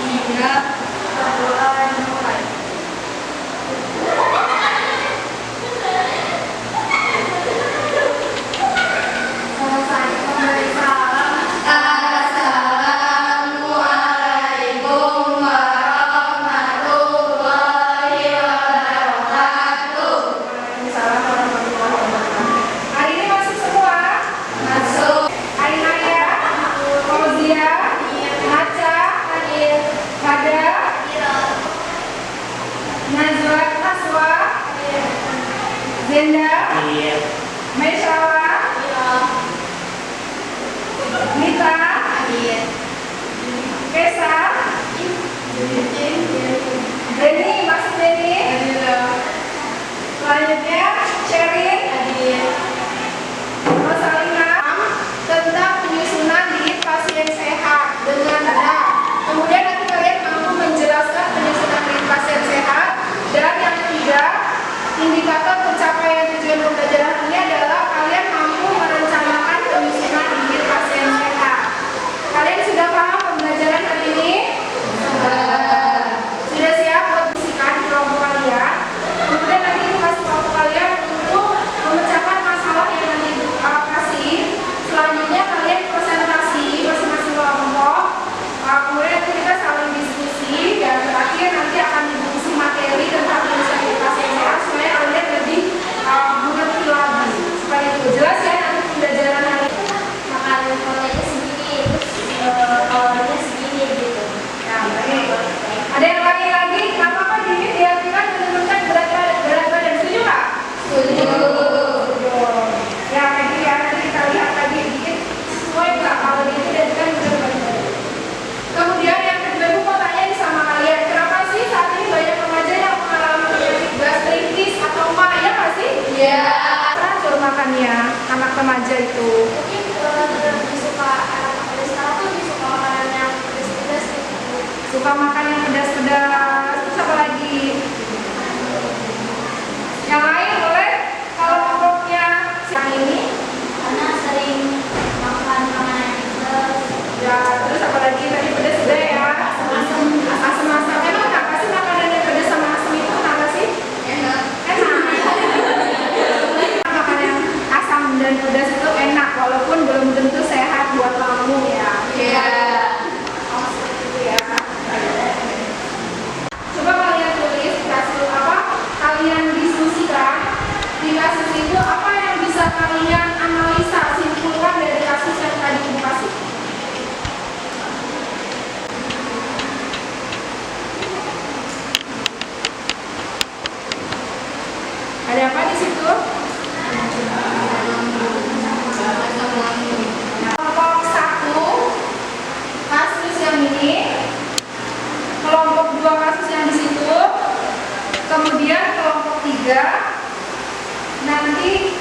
Ya, berdoa mulai. Assalamualaikum warahmatullahi wabarakatuh. Waalaikumsalam warahmatullahi wabarakatuh. Hari ini masuk semua? Masuk. Ainaya, Fauzia, Naca, Hada, Najwa, Aswa, Zenda, Maishawa, Nita, Kesa, Denny, masih Denny. Selanjutnya Sherin, Rosalina, tentang penyusunan diet pasien sehat dengan benar. Kemudian nanti kalian mampu menjelaskan penyusunan diet pasien sehat. Dan yang ketiga, indikator pencapaian tujuan pembelajaran ini adalah kalian mampu merencanakan penyusunan diet pasien sehat. Kalian sudah paham pembelajaran hari ini? Sudah siap buat diskusikan di kelompok kalian? Kemudian nanti aku kasih waktu kalian untuk memecahkan masalah yang nanti kasih. Selanjutnya kalian presentasi masing-masing kelompok. Kemudian nanti kita saling diskusi dan terakhir nanti akan diskusi materi tentang penyusunan diet pasien sehat supaya kalian lebih mengerti lagi. Supaya itu jelas ya nanti pembelajaran hari ini. Makanan kolanya segini, terus kalorinya segini gitu. Nah, baik. Ada yang lain lagi? Nggak apa-apa diartikan menentukan berat badan. Setuju nggak? Setuju. Ya, kayak gitu ya. Nanti kita lihat lagi dikit sesuai nggak kalau diidentikan berat badan. Kemudian yang kedua, ibu mau tanya nih sama kalian, kenapa sih saat ini banyak remaja yang mengalami penyakit gastritis atau mah? Ya nggak sih? Iya. Teratur makannya anak remaja itu. Mungkin lebih suka anak pada sekarang tuh lebih suka makanan yang pedas-pedas gitu. Suka makan yang pedas-pedas. Terus apa lagi? Yang lain boleh? Kalau kelompoknya yang ini? Karena sering makan makanan yang pedas. Ya, terus apa lagi? Tadi pedas sudah ya. Asam-asam. Asam-asam. Emang kenapa sih makanan yang pedas sama asam itu kenapa sih? Enak. Enak. Makanan yang asam dan pedas itu enak walaupun belum tentu sehat buat kamu ya. Iya. Oh, seperti itu ya. Coba kalian tulis kasus apa? Kalian diskusikan di kasus itu apa yang bisa kalian analisa, simpulkan dari kasus yang tadi ibu kasih. Ada apa di situ? Kelompok 1 kasus yang ini, kelompok 2 kasus yang di situ, kemudian kelompok 3 nanti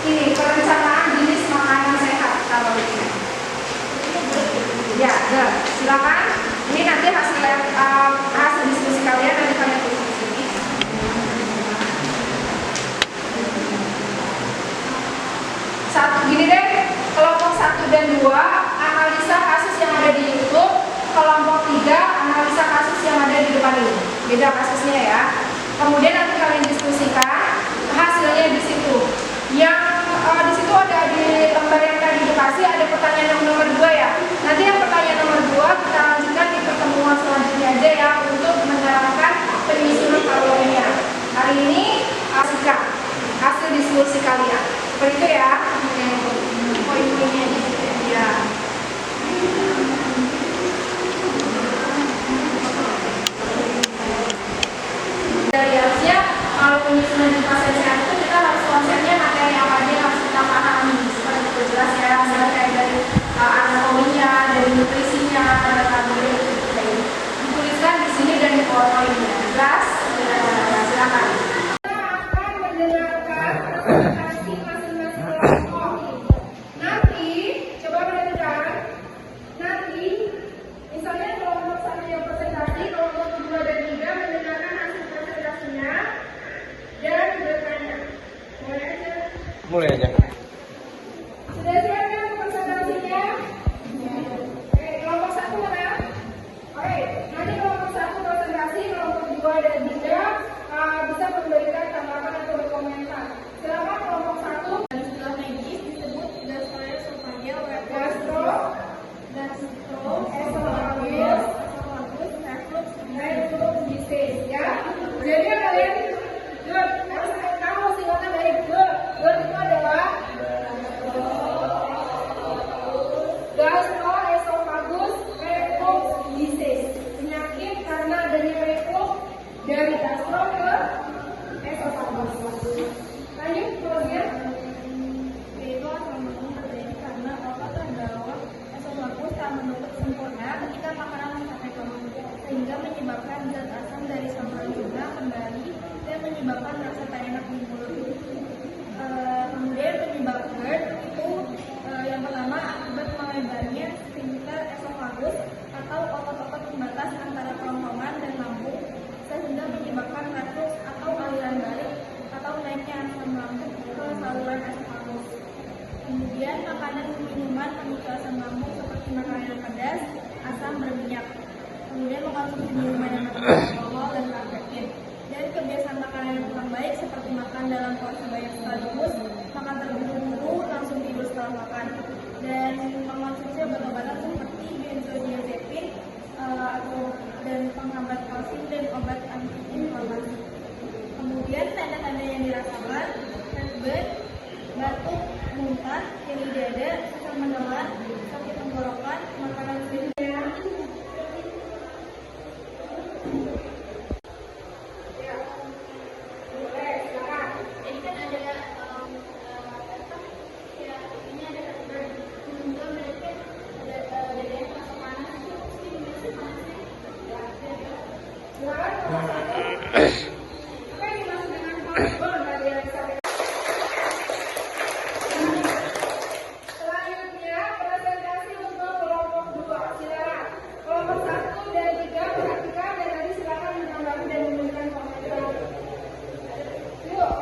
ini perencanaan jenis makanan sehat kalau ini. Ya, silakan. Ini nanti hasil diskusi kalian nanti kalian tulis di sini. Gini deh, kelompok 1 dan 2 analisa kasus yang ada di YouTube, kelompok 3 analisa kasus yang ada di depan ini. Beda kasusnya ya. Kemudian nanti kalian diskusikan hasilnya di situ. Yang di situ ada di lembar yang tadi dikasih ada pertanyaan yang nomor 2 ya. Nanti yang pertanyaan nomor 2 kita lanjutkan di pertemuan selanjutnya aja ya untuk menerapkan penyusunan kalorinya. Hari ini hasil diskusi kalian. Seperti itu ya. Poin-poinnya di situ ya. Dari harusnya kalau penyusunan di pasien sehat itu kita harus konsepnya materi apa aja yang harus kita pahami. Seperti itu jelas ya. Misalnya kayak dari anatominya, dari nutrisinya, ada karbohidrat itu dituliskan di sini dan di poin-poinnya. Jelas? Silakan. Kita akan mendengarkan presentasi masing-masing kelompok. Nanti coba perhatikan. Nanti misalnya kelompok 1 yang presentasi, kelompok 2 dan 3 mendengarkan hasil presentasinya dan bertanya. Mulai aja. Mulai aja. Sudah siap kan presentasinya? Oke, kelompok 1 mana? dari gastro ke esofagus. Lanjut kemudian. Yaitu asam lambung terjadi karena otot dan bawah esofagus tak menutup sempurna ketika makanan mencapai ke mulut, sehingga menyebabkan zat asam dari saluran cerna kembali dan menyebabkan rasa tak enak di mulut. Kemudian penyebab GERD itu yang pertama akibat melebarnya sphincter esofagus atau otot-otot pembatas antara kerongkongan dan lambung, sehingga menyebabkan reflux atau aliran balik atau naiknya asam lambung ke saluran esofagus. Kemudian makanan minuman pemicu asam lambung seperti makanan yang pedas, asam, berminyak. Kemudian mengkonsumsi minuman yang mengandung alkohol dan kafein. Dari kebiasaan makanan yang kurang baik seperti makan dalam porsi banyak sekaligus, makan terburu-buru, langsung tidur setelah makan, dan mengonsumsi obat-obatan seperti benzodiazepin dan penghambat kalsium dan obat antiinflamasi. Kemudian tanda-tanda yang dirasakan: heartburn, batuk, muntah, nyeri dada, susah menelan, sakit tenggorokan, makanan sering. Selanjutnya presentasi untuk kelompok 2. Silakan. Kelompok 1 dan 3 perhatikan dan nanti silakan menambahkan dan memberikan komentar. Yuk.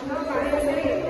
Apa? Ayo sering.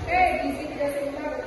gizi tidak seimbang